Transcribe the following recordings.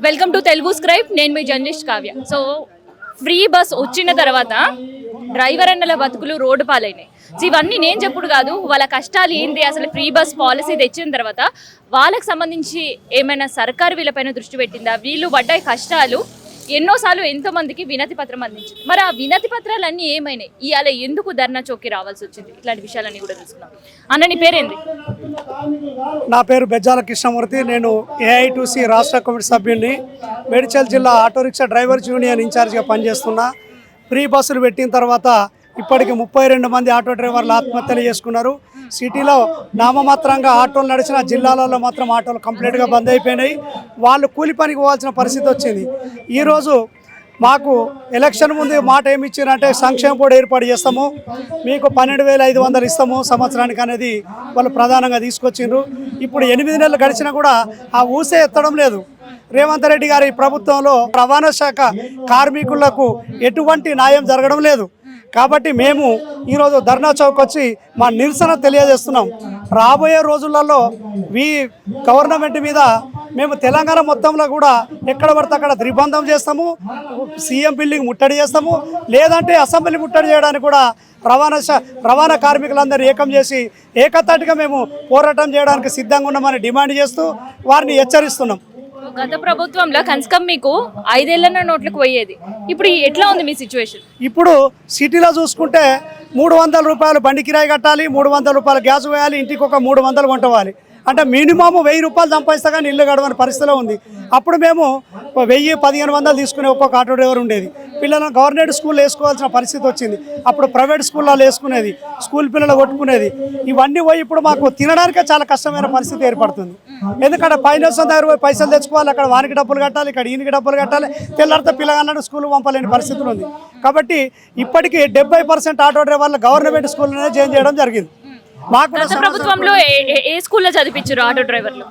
Welcome to Telugu scribe. నేను మీ journalist Kavya. So free bus వచ్చిన తర్వాత డ్రైవర్ అన్నల బతుకులు రోడ్డు పాలైనాయి. సో ఇవన్నీ నేను చెప్పుడు కాదు, వాళ్ళ కష్టాలు ఏంటి, అసలు ఫ్రీ బస్ పాలసీ తెచ్చిన తర్వాత వాళ్ళకి సంబంధించి ఏమైనా సర్కారు వీళ్ళపైన దృష్టి పెట్టిందా, వీళ్ళు పడ్డ కష్టాలు ఎన్నోసార్లు ఎంతో మందికి వినతి పత్రం అందించింది. మరి ఆ వినతి పత్రాలన్నీ ఏమైనాయి, ఇవాళ ఎందుకు ధర్నా చౌకీ రావాల్సి వచ్చింది, ఇట్లాంటి విషయాలన్నీ కూడా తెలుసుకున్నాం. అన్న నీ పేరేంది? నా పేరు బెజ్జాల కృష్ణమూర్తి. నేను ఏఐ2సి రాష్ట్ర కమిటీ సభ్యుడిని. మేడ్చల్ జిల్లా ఆటో రిక్షా డ్రైవర్స్ యూనియన్ ఇన్ఛార్జ్గా పనిచేస్తున్నా. ఫ్రీ బస్సులు పెట్టిన తర్వాత ఇప్పటికి 32 మంది ఆటో డ్రైవర్లు ఆత్మహత్యలు చేసుకున్నారు. సిటీలో నామమాత్రంగా ఆటోలు నడిచిన, జిల్లాలలో మాత్రం ఆటోలు కంప్లీట్గా బంద్ అయిపోయినాయి. వాళ్ళు కూలి పనికి పోవాల్సిన పరిస్థితి వచ్చింది. ఈరోజు మాకు ఎలక్షన్ ముందు మాట ఏమి ఇచ్చారంటే సంక్షేమ బోర్డు ఏర్పాటు చేస్తాము, మీకు 12,500 ఇస్తాము సంవత్సరానికి అనేది వాళ్ళు ప్రధానంగా తీసుకొచ్చిండ్రు. ఇప్పుడు 8 నెలలు గడిచినా కూడా ఆ ఊసే ఎత్తడం లేదు. రేవంత్ రెడ్డి గారి ప్రభుత్వంలో రవాణా శాఖ కార్మికులకు ఎటువంటి న్యాయం జరగడం లేదు. కాబట్టి మేము ఈరోజు ధర్నా చౌక్ వచ్చి మా నిరసన తెలియజేస్తున్నాం. రాబోయే రోజులలో గవర్నమెంట్ మీద మేము తెలంగాణ మొత్తంలో కూడా ఎక్కడ పడితే అక్కడ దిగ్బంధం చేస్తాము, సీఎం బిల్డింగ్ ముట్టడి చేస్తాము, లేదంటే అసెంబ్లీ ముట్టడి చేయడానికి కూడా రవాణా కార్మికులందరూ ఏకం చేసి ఏకతాటిగా మేము పోరాటం చేయడానికి సిద్ధంగా ఉన్నామని డిమాండ్ చేస్తూ వారిని హెచ్చరిస్తున్నాం. గత ప్రభుత్వంలో కన్స్కమ్ మీకు 5 ఏళ్ల నోట్లకు పోయేది, ఇప్పుడు ఎట్లా ఉంది మీ సిచ్యువేషన్? ఇప్పుడు సిటీలో చూసుకుంటే 300 రూపాయలు బండి కిరాయి కట్టాలి, 300 రూపాయలు గ్యాస్ వేయాలి, ఇంటికి ఒక 300 వంటవాలి. అంటే మినిమం 1000 రూపాయలు సంపాదిస్తా కానీ ఇల్లు గడవని పరిస్థితిలో ఉంది. అప్పుడు మేము 1000-1500 తీసుకునే ఒక్కొక్క ఆటో డ్రైవర్ ఉండేది. పిల్లలను గవర్నమెంట్ స్కూల్లో వేసుకోవాల్సిన పరిస్థితి వచ్చింది. అప్పుడు ప్రైవేట్ స్కూల్లో వేసుకునేది, స్కూల్ పిల్లలు కొట్టుకునేది. ఇవన్నీ పోయి ఇప్పుడు మాకు తినడానికే చాలా కష్టమైన పరిస్థితి ఏర్పడుతుంది. ఎందుకంటే ఫైనాన్స్ దగ్గర పోయి పైసలు తెచ్చుకోవాలి, అక్కడ వానికి డబ్బులు కట్టాలి, ఇక్కడ ఈయనకి డబ్బులు కట్టాలి, తెల్లారితే పిల్లగాళ్ళను స్కూల్ పంపలేని పరిస్థితులు ఉంది. కాబట్టి ఇప్పటికీ 70% ఆటో డ్రైవర్లు గవర్నమెంట్ స్కూల్లోనే జాయిన్ చేయడం జరిగింది. ప్రభుత్వంలో ఏ స్కూల్లో చదివించారు ఆటో డ్రైవర్లు?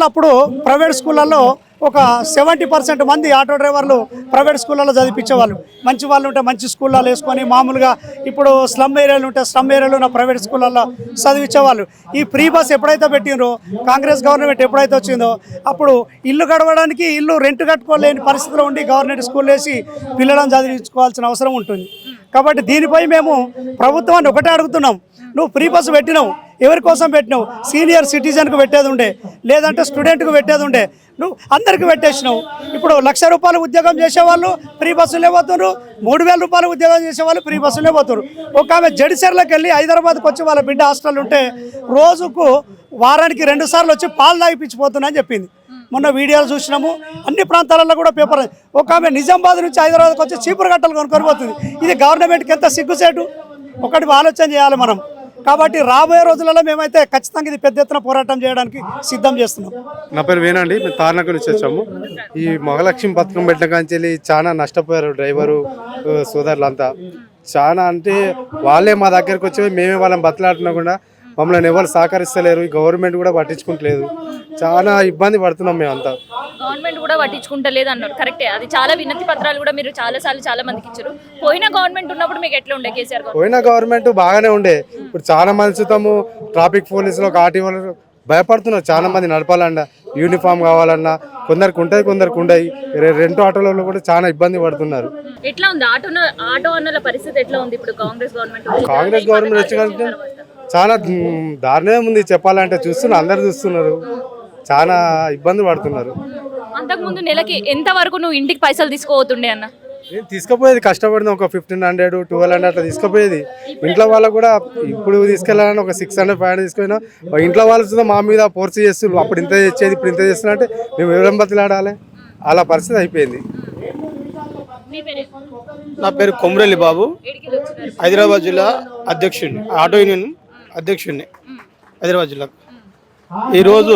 అప్పుడు ప్రైవేట్ స్కూళ్ళల్లో ఒక 70% మంది ఆటో డ్రైవర్లు ప్రైవేట్ స్కూళ్ళలో చదివించేవాళ్ళు. మంచి వాళ్ళు ఉంటే మంచి స్కూళ్ళలో వేసుకొని, మామూలుగా ఇప్పుడు స్లమ్ ఏరియాలు ఉంటే స్లమ్ ఏరియాలో ఉన్న ప్రైవేట్ స్కూళ్ళల్లో చదివించేవాళ్ళు. ఈ ఫ్రీ బస్ ఎప్పుడైతే పెట్టినరో, కాంగ్రెస్ గవర్నమెంట్ ఎప్పుడైతే వచ్చిందో, అప్పుడు ఇల్లు గడవడానికి ఇల్లు రెంట్ కట్టుకోలేని పరిస్థితిలో ఉండి గవర్నమెంట్ స్కూల్ వేసి పిల్లలను చదివించుకోవాల్సిన అవసరం ఉంటుంది. కాబట్టి దీనిపై మేము ప్రభుత్వాన్ని ఒకటే అడుగుతున్నాం, నువ్వు ఫ్రీ బస్సు పెట్టినావు, ఎవరి కోసం పెట్టినావు? సీనియర్ సిటిజన్కు పెట్టేది ఉండే, లేదంటే స్టూడెంట్కు పెట్టేది ఉండే, నువ్వు అందరికీ పెట్టేసినావు. ఇప్పుడు 1,00,000 రూపాయలు ఉద్యోగం చేసేవాళ్ళు ఫ్రీ బస్సులే పోతున్నారు, 3,000 రూపాయలు ఉద్యోగం చేసేవాళ్ళు ఫ్రీ బస్సులే పోతున్నారు. ఒక ఆమె జడిసెర్లకు వెళ్ళి హైదరాబాద్కి వచ్చి వాళ్ళ బిడ్డ హాస్టల్ ఉంటే రోజుకు వారానికి 2 సార్లు వచ్చి పాలు తాగిపించిపోతున్నా అని చెప్పింది. మొన్న వీడియోలు చూసినాము, అన్ని ప్రాంతాలలో కూడా పేపర్. ఒక ఆమె నిజామాబాద్ నుంచి హైదరాబాద్కి వచ్చి చీపురు గట్టలు కొనుక్కొని పోతుంది. ఇది గవర్నమెంట్కి ఎంత సిగ్గుసేటు, ఒకటి ఆలోచన చేయాలి మనం. కాబట్టి రాబోయే రోజులలో మేమైతే ఖచ్చితంగా ఇది పెద్ద ఎత్తున పోరాటం చేయడానికి సిద్ధం చేస్తున్నాం. నా పేరు వేనండి, మేము తార్నాక నుంచి వచ్చాము. ఈ మహాలక్ష్మి పథకం పెట్టిన కాంచెల్లి చాలా నష్టపోయారు డ్రైవరు సోదరులంతా. చాలా అంటే వాళ్ళే మా దగ్గరకు వచ్చి మేమే వాళ్ళని బతలాడుతున్నా కూడా మమ్మల్ని ఎవరు సహకరిస్తలేరు. ఈ గవర్నమెంట్ కూడా పట్టించుకుంటలేదు. చాలా ఇబ్బంది పడుతున్నాం మేమంతా. గవర్నమెంట్ కూడా పట్టించుకుంటలేదు అన్నారు, కరెక్టే. అది చాలా వినతి పత్రాలు కూడా మీరు చాలా మందికి ఇచ్చారు. పోయిన గవర్నమెంట్ ఉన్నప్పుడు మీకు ఎట్లా ఉండే కేసీఆర్? పోయిన గవర్నమెంట్ బాగానే ఉండే. ఇప్పుడు చాలా మంది చూద్దాము, ట్రాఫిక్ పోలీసులు ఆర్టీఓ భయపడుతున్నారు. చాలా మంది నడపాలన్నా, యూనిఫామ్ కావాలన్నా కొందరికి ఉంటుంది, కొందరికి ఉండయి. రెంట్ ఆటోలలో కూడా చాలా ఇబ్బంది పడుతున్నారు. ఎట్లా ఉంది ఆటో అన్నల పరిస్థితి ఎట్లా ఉంది ఇప్పుడు కాంగ్రెస్ గవర్నమెంట్ వచ్చి చాలా దారుణమే ఉంది చెప్పాలంటే. అందరు చూస్తున్నారు, చాలా ఇబ్బంది పడుతున్నారు. అంతకుముందు నెలకి ఎంత వరకు నువ్వు ఇంటికి పైసలు తీసుకోవతుండే అన్న? నేను తీసుకుపోయేది కష్టపడిన ఒక 1,500, 1,200 అట్లా తీసుకుపోయేది. ఇంట్లో వాళ్ళకు కూడా ఇప్పుడు తీసుకెళ్ళాలని ఒక 600, 500 తీసుకుపోయినా ఇంట్లో వాళ్ళు చూద్దాం మా మీద ఫోర్స్ చేస్తున్నారు. అప్పుడు ఇంత తెచ్చేది, ఇప్పుడు ఇంత చేస్తున్నా అంటే మేము ఎవరం బతిలాడాలి? అలా పరిస్థితి అయిపోయింది. నా పేరు కొమరెల్లి బాబు, హైదరాబాద్ జిల్లా అధ్యక్షుడిని, ఆటో యూనియన్ అధ్యక్షుడిని హైదరాబాద్ జిల్లా. ఈరోజు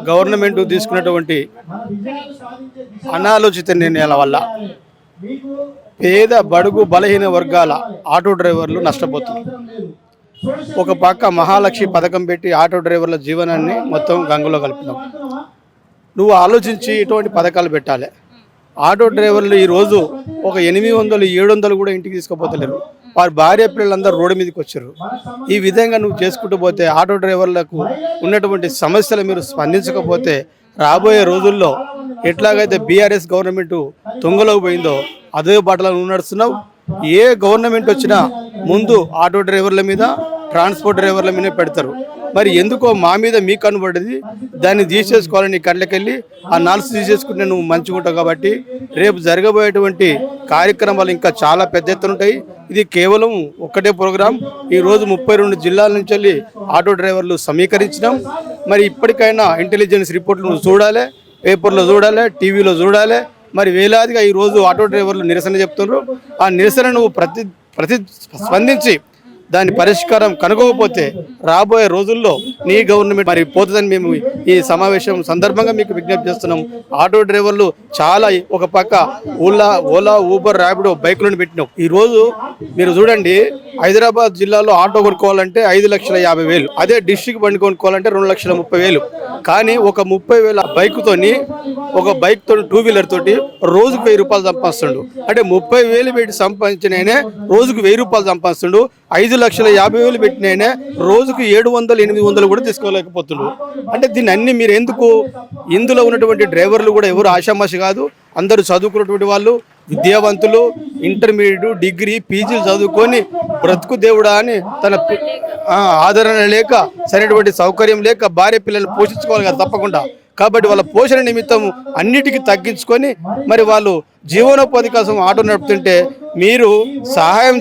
గవర్నమెంట్ తీసుకున్నటువంటి అనాలోచిత నిర్ణయాల వల్ల పేద బడుగు బలహీన వర్గాల ఆటో డ్రైవర్లు నష్టపోతున్నారు. ఒక పక్క మహాలక్ష్మి పథకం పెట్టి ఆటో డ్రైవర్ల జీవనాన్ని మొత్తం గంగలో కలిపినాం. నువ్వు ఆలోచించి ఇటువంటి పథకాలు పెట్టాలి. ఆటో డ్రైవర్లు ఈరోజు ఒక 800, 700 కూడా ఇంటికి తీసుకుపోతలేరు. వారి భార్య పిల్లలందరూ రోడ్డు మీదకి వచ్చారు. ఈ విధంగా నువ్వు చేసుకుంటూ పోతే ఆటో డ్రైవర్లకు ఉన్నటువంటి సమస్యలు మీరు స్పందించకపోతే రాబోయే రోజుల్లో ఎట్లాగైతే బీఆర్ఎస్ గవర్నమెంట్ తొంగలోకి పోయిందో అదే బాటలో నడుస్తున్నావు. ఏ గవర్నమెంట్ వచ్చినా ముందు ఆటో డ్రైవర్ల మీద, ట్రాన్స్పోర్ట్ డ్రైవర్ల మీద పెడతారు. మరి ఎందుకో మా మీద మీకు కనబడ్డది, దాన్ని తీసేసుకోవాలని కళ్ళకెళ్ళి ఆ నాలుగు తీసేసుకుంటే నువ్వు మంచిగా ఉంటావు. కాబట్టి రేపు జరగబోయేటువంటి కార్యక్రమాలు ఇంకా చాలా పెద్ద ఎత్తున ఉంటాయి. ఇది కేవలం ఒక్కటే ప్రోగ్రాం. ఈరోజు 32 జిల్లాల నుంచి వెళ్ళి ఆటో డ్రైవర్లు సమీకరించినాం. మరి ఇప్పటికైనా ఇంటెలిజెన్స్ రిపోర్ట్లు చూడాలి, పేపర్లో చూడాలి, టీవీలో చూడాలి. మరి వేలాదిగా ఈరోజు ఆటో డ్రైవర్లు నిరసన చెప్తున్నారు. ఆ నిరసన నువ్వు స్పందించి దాని పరిష్కారం కనుగోకపోతే రాబోయే రోజుల్లో నీ గవర్నమెంట్ మరి పోతుందని మేము ఈ సమావేశం సందర్భంగా మీకు విజ్ఞప్తి చేస్తున్నాం. ఆటో డ్రైవర్లు చాలా ఒక పక్క ఓలా ఊబర్ ర్యాపిడో బైకులను పెట్టినాం. ఈరోజు మీరు చూడండి, హైదరాబాద్ జిల్లాలో ఆటో కొనుక్కోవాలంటే 5,50,000, అదే డిస్ట్రిక్ట్ బండి కొనుక్కోవాలంటే 2,30,000. కానీ ఒక 30,000 బైక్తోని, ఒక బైక్తో, 2 వీలర్ తోటి రోజుకు 1,000 రూపాయలు సంపాదిస్తుండు. అంటే 30,000 పెట్టి సంపాదించినైనా రోజుకు 1,000 రూపాయలు సంపాదిస్తుండు. 5,50,000 పెట్టినైనా రోజుకు 700, 800 కూడా తీసుకోలేకపోతుండు. అంటే దీన్ని అన్ని మీరు ఎందుకు, ఇందులో ఉన్నటువంటి డ్రైవర్లు కూడా ఎవరు ఆషామాషి కాదు, అందరూ చదువుకున్నటువంటి వాళ్ళు, విద్యావంతులు, ఇంటర్మీడియట్, డిగ్రీ, పీజీలు చదువుకొని బ్రతుకు దేవుడా అని తన ఆదరణ లేక, సరైనటువంటి సౌకర్యం లేక భార్య పిల్లలు పోషించుకోవాలి కదా తప్పకుండా. కాబట్టి వాళ్ళ పోషణ నిమిత్తం అన్నిటికీ తగ్గించుకొని మరి వాళ్ళు జీవనోపాధి కోసం ఆటో నడుపుతుంటే మీరు సహాయం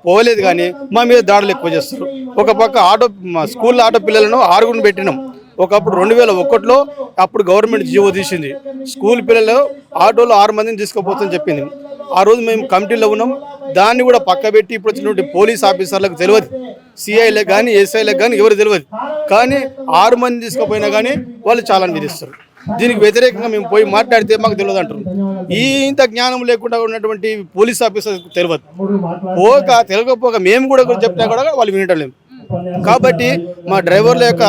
పోలేదు కానీ మా మీద దాడులు ఎక్కువ చేస్తారు. ఒక పక్క స్కూల్ ఆటో పిల్లలను 6 పెట్టినాం. ఒకప్పుడు 2001లో అప్పుడు గవర్నమెంట్ జీవో తీసింది, స్కూల్ పిల్లలు ఆటోలో 6 మందిని తీసుకుపోతుందని చెప్పింది. ఆ రోజు మేము కమిటీలో ఉన్నాం. దాన్ని కూడా పక్కబెట్టి ఇప్పుడు వచ్చినటువంటి పోలీస్ ఆఫీసర్లకు తెలియదు, సిఐలకు కానీ ఎస్ఐలకు కానీ ఎవరు తెలియదు. కానీ 6 మంది తీసుకుపోయినా కానీ వాళ్ళు చాలా విధిస్తారు. దీనికి వ్యతిరేకంగా మేము పోయి మాట్లాడితే మాకు తెలియదు అంటారు. ఇంత జ్ఞానం లేకుండా ఉన్నటువంటి పోలీస్ ఆఫీసర్లకు తెలియదు. తెలియకపోక మేము కూడా చెప్పినా కూడా వాళ్ళు వినటం లేదు. కాబట్టి మా డ్రైవర్ల యొక్క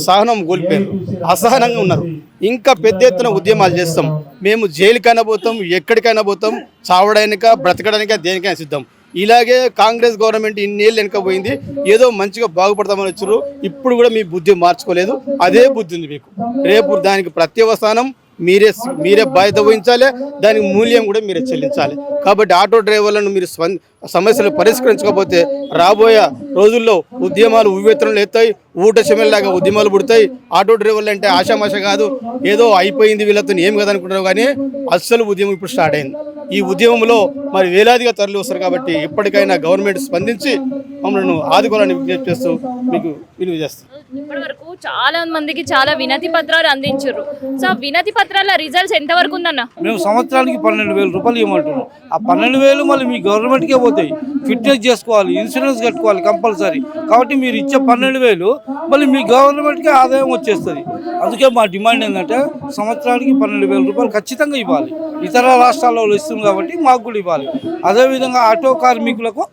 సహనం కోల్పోయారు, అసహనంగా ఉన్నారు. ఇంకా పెద్ద ఎత్తున ఉద్యమాలు చేస్తాం. మేము జైలుకైనా పోతాం, ఎక్కడికైనా పోతాం, చావడానిక బ్రతకడానిక దేనికైనా సిద్ధం. ఇలాగే కాంగ్రెస్ గవర్నమెంట్ ఇన్నేళ్ళు వెనకపోయింది, ఏదో మంచిగా బాగుపడతామని వచ్చారు. ఇప్పుడు కూడా మీ బుద్ధి మార్చుకోలేదు, అదే బుద్ధి ఉంది మీకు. రేపు దానికి ప్రత్యవసానం మీరే బాధ్యత వహించాలి, దానికి మూల్యం కూడా మీరే చెల్లించాలి. కాబట్టి ఆటో డ్రైవర్లను మీరు సమస్యలు పరిష్కరించకపోతే రాబోయే రోజుల్లో ఉద్యమాలు ఉవ్వెత్తునలు ఎత్తాయి, ఊట చెమెల్లాగా ఉద్యమాలు పుడతాయి. ఆటో డ్రైవర్లు అంటే ఆషామాష కాదు, ఏదో అయిపోయింది వీళ్ళతో ఏం కదనుకుంటున్నారు. కానీ అస్సలు ఉద్యమం ఇప్పుడు స్టార్ట్ అయింది. ఈ ఉద్యమంలో మరి వేలాదిగా తరలి వస్తారు. కాబట్టి ఇప్పటికైనా గవర్నమెంట్ స్పందించి మమ్మల్ని ఆదుకోవాలని విజ్ఞప్తి చేస్తూ మీకు విలువ చేస్తాం. ఇప్పటి వరకు చాలా మందికి చాలా వినతి పత్రాలు అందించారు. సో వినతి పత్రాల రిజల్ట్స్ ఎంతవరకు ఉందన్న? మేము సంవత్సరానికి 12,000 రూపాయలు ఇవ్వమంటున్నాం. ఆ 12,000 మళ్ళీ మీ గవర్నమెంట్కే పోతాయి. ఫిట్నెస్ చేసుకోవాలి, ఇన్సూరెన్స్ కట్టుకోవాలి కంపల్సరీ. కాబట్టి మీరు ఇచ్చే 12,000 మళ్ళీ మీ గవర్నమెంట్కే ఆదాయం వచ్చేస్తుంది. అందుకే మా డిమాండ్ ఏంటంటే సంవత్సరానికి 12,000 రూపాయలు ఖచ్చితంగా ఇవ్వాలి. ఇతర రాష్ట్రాల్లో ఇస్తుంది కాబట్టి మాకు కూడా ఇవ్వాలి. అదేవిధంగా ఆటో కార్మికులకు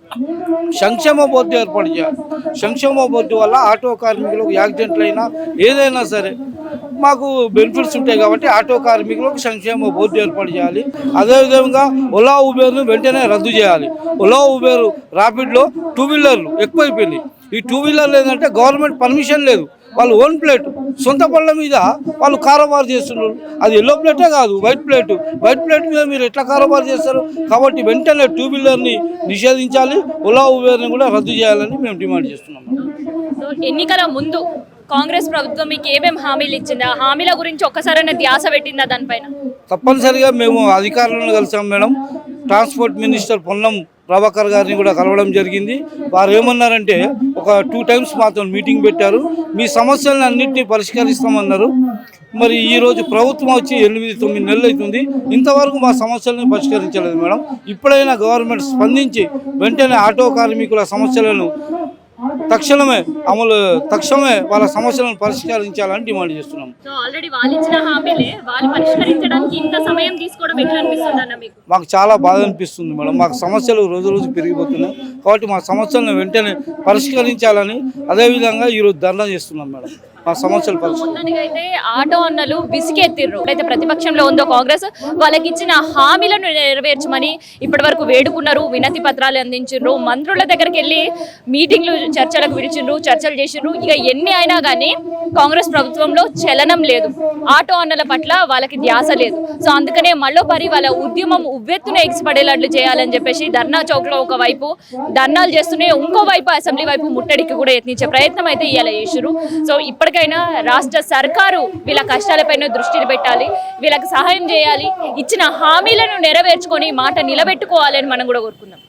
సంక్షేమ బోర్డు ఏర్పాటు చేయాలి. సంక్షేమ బోర్డు వల్ల ఆటో కార్మికులకు యాక్సిడెంట్లు అయినా ఏదైనా సరే మాకు బెనిఫిట్స్ ఉంటాయి. కాబట్టి ఆటో కార్మికులకు సంక్షేమ బోర్డు ఏర్పాటు చేయాలి. అదేవిధంగా ఓలా ఉబేర్ను వెంటనే రద్దు చేయాలి. ఓలా ఉబేర్ ర్యాపిడ్లో 2 వీలర్లు ఎక్కువైపోయినాయి. ఈ 2 వీలర్లు ఏంటంటే గవర్నమెంట్ పర్మిషన్ లేదు, వాళ్ళు ఓన్ ప్లేట్ సొంత పళ్ళ మీద వాళ్ళు కారోబార్ చేస్తున్నారు. అది ఎల్లో ప్లేటే కాదు, వైట్ ప్లేట్ మీద మీరు ఎట్లా కారోబార్ చేస్తారు? కాబట్టి వెంటనే 2 వీలర్ని నిషేధించాలి, ఓలా ఉబేర్ని కూడా రద్దు చేయాలని మేము డిమాండ్ చేస్తున్నాం. సో ఎన్నికల ముందు కాంగ్రెస్ ప్రభుత్వం మీకు ఏమేమి హామీలు ఇచ్చింది? ఆ హామీల గురించి ఒక్కసారైనా ధ్యాస పెట్టిందా దానిపైన? తప్పనిసరిగా మేము అధికారులను కలిసాం madam. Transport minister Ponnam Prabhakar గారిని కూడా కలవడం జరిగింది. వారు ఏమన్నారంటే ఒక 2 టైమ్స్ మాతో మీటింగ్ పెట్టారు, మీ సమస్యలను అన్నింటినీ పరిష్కరిస్తామన్నారు. మరి ఈరోజు ప్రభుత్వం వచ్చి 8-9 నెలలు అవుతుంది, ఇంతవరకు మా సమస్యలను పరిష్కరించలేదు మేడం. ఇప్పుడైనా గవర్నమెంట్ స్పందించి వెంటనే ఆటో కార్మికుల సమస్యలను తక్షణమే వాళ్ళ సమస్యలను పరిష్కరించాలని డిమాండ్ చేస్తున్నాం. సో ఆల్రెడీ వాళ్ళు ఇచ్చిన హామీలే వాళ్ళు పరిష్కరించడానికి ఇంత సమయం తీసుకోవడం ఎట్లా అనిపిస్తుంది అన్న మీకు? మాకు చాలా బాధ అనిపిస్తుంది మేడం. మాకు సమస్యలు రోజు పెరిగిపోతున్నాయి. కాబట్టి మా సమస్యలను వెంటనే పరిష్కరించాలని అదేవిధంగా ఈరోజు ధర్నా చేస్తున్నాం మేడం. మా సమస్యల పరిస్థితి. మొత్తానికి అయితే ఆటో అన్నలు విసిగెత్తిర్రు. అయితే ప్రతిపక్షంలో ఉందో కాంగ్రెస్ వాళ్ళకి ఇచ్చిన హామీలను నెరవేర్చమని ఇప్పటి వరకు వేడుకున్నారు, వినతి పత్రాలు అందించారు, మంత్రుల దగ్గరికి వెళ్ళి మీటింగ్లు చర్చలకు పిలిచిండ్రు, చర్చలు చేసిండ్రు. ఇక ఎన్ని అయినా కానీ కాంగ్రెస్ ప్రభుత్వంలో చలనం లేదు, ఆటో అన్నల పట్ల వాళ్ళకి ధ్యాస లేదు. సో అందుకనే మళ్ళోపరి వాళ్ళ ఉద్యమం ఉవ్వెత్తున ఎగిసిపడేలాట్లు చేయాలని చెప్పేసి ధర్నా చౌక్ లో ఒకవైపు ధర్నాలు చేస్తూనే ఇంకోవైపు అసెంబ్లీ వైపు ముట్టడికి కూడా యత్నించే ప్రయత్నం అయితే ఇవాళ చేసిరు. సో ఇప్పటికైనా రాష్ట్ర సర్కారు వీళ్ళ కష్టాలపైన దృష్టిని పెట్టాలి, వీళ్ళకి సహాయం చేయాలి, ఇచ్చిన హామీలను నెరవేర్చుకొని మాట నిలబెట్టుకోవాలని మనం కూడా కోరుకుందాం.